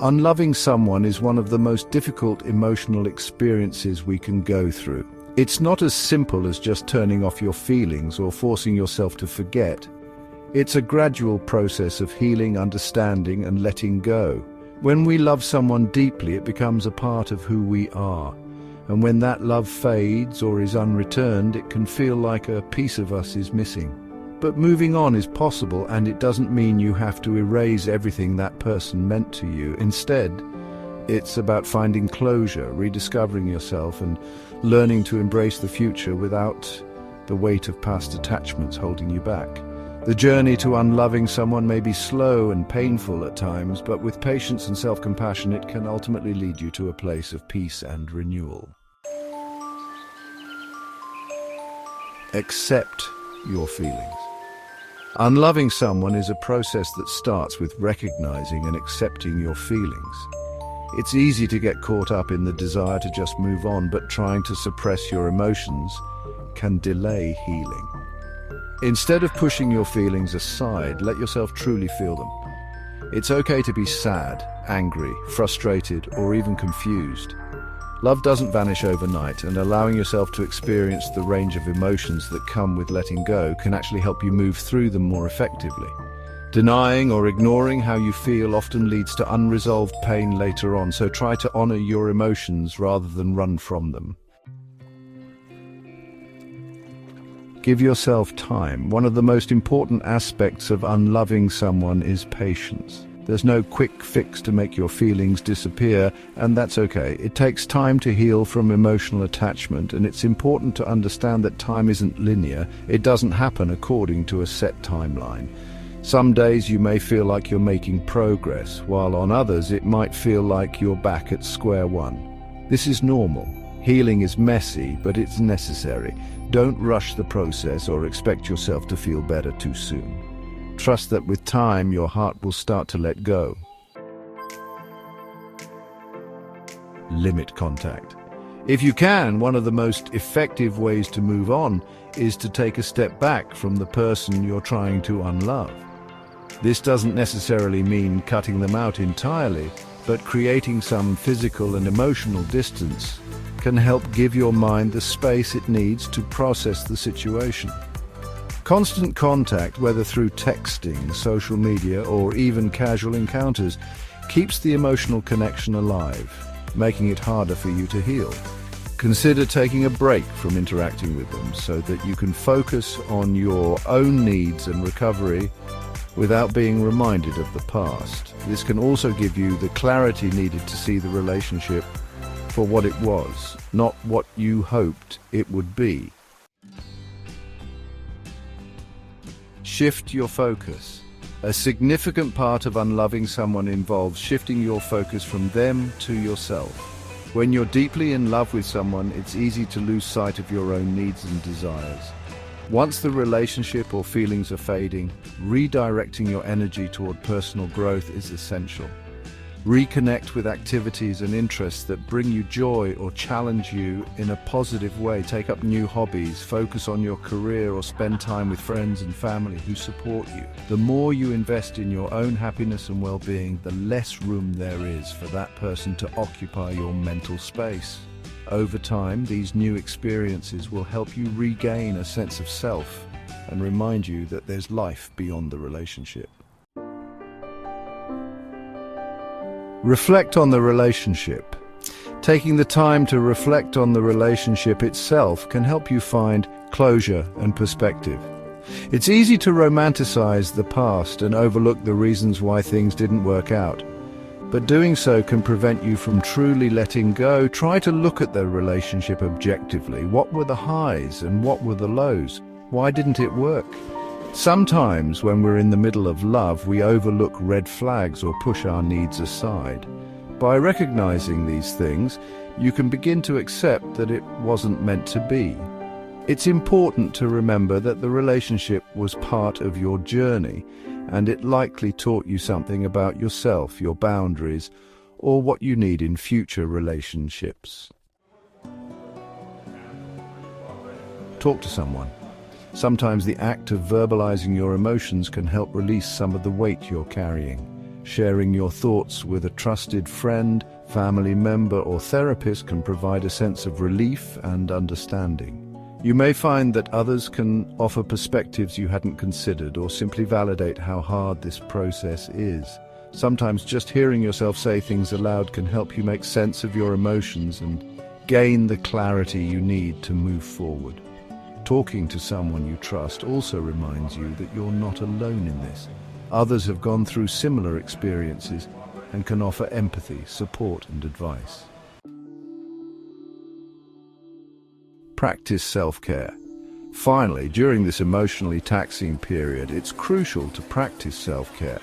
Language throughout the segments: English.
Unloving someone is one of the most difficult emotional experiences we can go through. It's not as simple as just turning off your feelings or forcing yourself to forget. It's a gradual process of healing, understanding, and letting go. When we love someone deeply, it becomes a part of who we are. And when that love fades or is unreturned, it can feel like a piece of us is missing. But moving on is possible, and it doesn't mean you have to erase everything that person meant to you. Instead, it's about finding closure, rediscovering yourself, and learning to embrace the future without the weight of past attachments holding you back. The journey to unloving someone may be slow and painful at times, but with patience and self-compassion, it can ultimately lead you to a place of peace and renewal. Accept your feelings. Unloving someone is a process that starts with recognizing and accepting your feelings. It's easy to get caught up in the desire to just move on, but trying to suppress your emotions can delay healing. Instead of pushing your feelings aside, let yourself truly feel them. It's okay to be sad, angry, frustrated, or even confused. Love doesn't vanish overnight, and allowing yourself to experience the range of emotions that come with letting go can actually help you move through them more effectively. Denying or ignoring how you feel often leads to unresolved pain later on, so try to honor your emotions rather than run from them. Give yourself time. One of the most important aspects of unloving someone is patience. There's no quick fix to make your feelings disappear, and that's okay. It takes time to heal from emotional attachment, and it's important to understand that time isn't linear. It doesn't happen according to a set timeline. Some days you may feel like you're making progress, while on others it might feel like you're back at square one. This is normal. Healing is messy, but it's necessary. Don't rush the process or expect yourself to feel better too soon. Trust that with time, your heart will start to let go. Limit contact. If you can, one of the most effective ways to move on is to take a step back from the person you're trying to unlove. This doesn't necessarily mean cutting them out entirely, but creating some physical and emotional distance can help give your mind the space it needs to process the situation. Constant contact, whether through texting, social media, or even casual encounters, keeps the emotional connection alive, making it harder for you to heal. Consider taking a break from interacting with them so that you can focus on your own needs and recovery without being reminded of the past. This can also give you the clarity needed to see the relationship for what it was, not what you hoped it would be. Shift your focus. A significant part of unloving someone involves shifting your focus from them to yourself. When you're deeply in love with someone, it's easy to lose sight of your own needs and desires. Once the relationship or feelings are fading, redirecting your energy toward personal growth is essential. Reconnect with activities and interests that bring you joy or challenge you in a positive way. Take up new hobbies, focus on your career, or spend time with friends and family who support you. The more you invest in your own happiness and well-being, the less room there is for that person to occupy your mental space. Over time, these new experiences will help you regain a sense of self and remind you that there's life beyond the relationship. Reflect on the relationship. Taking the time to reflect on the relationship itself can help you find closure and perspective. It's easy to romanticize the past and overlook the reasons why things didn't work out. But doing so can prevent you from truly letting go. Try to look at the relationship objectively. What were the highs and what were the lows? Why didn't it work? Sometimes when we're in the middle of love, we overlook red flags or push our needs aside. By recognizing these things, you can begin to accept that it wasn't meant to be. It's important to remember that the relationship was part of your journey, and it likely taught you something about yourself, your boundaries, or what you need in future relationships. Talk to someone. Sometimes the act of verbalizing your emotions can help release some of the weight you're carrying. Sharing your thoughts with a trusted friend, family member, or therapist can provide a sense of relief and understanding. You may find that others can offer perspectives you hadn't considered or simply validate how hard this process is. Sometimes just hearing yourself say things aloud can help you make sense of your emotions and gain the clarity you need to move forward. Talking to someone you trust also reminds you that you're not alone in this. Others have gone through similar experiences and can offer empathy, support, and advice. Practice self-care. Finally, during this emotionally taxing period, it's crucial to practice self-care.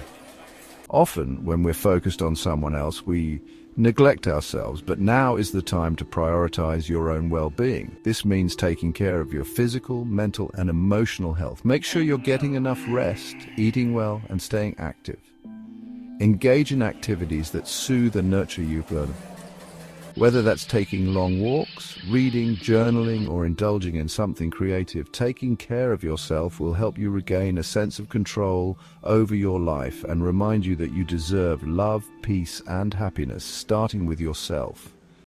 Often, when we're focused on someone else, we neglect ourselves, but now is the time to prioritize your own well-being. This means taking care of your physical, mental, and emotional health. Make sure you're getting enough rest, eating well, and staying active. Engage in activities that soothe and nurture you further. Whether that's taking long walks, reading, journaling, or indulging in something creative, taking care of yourself will help you regain a sense of control over your life and remind you that you deserve love, peace, and happiness, starting with yourself.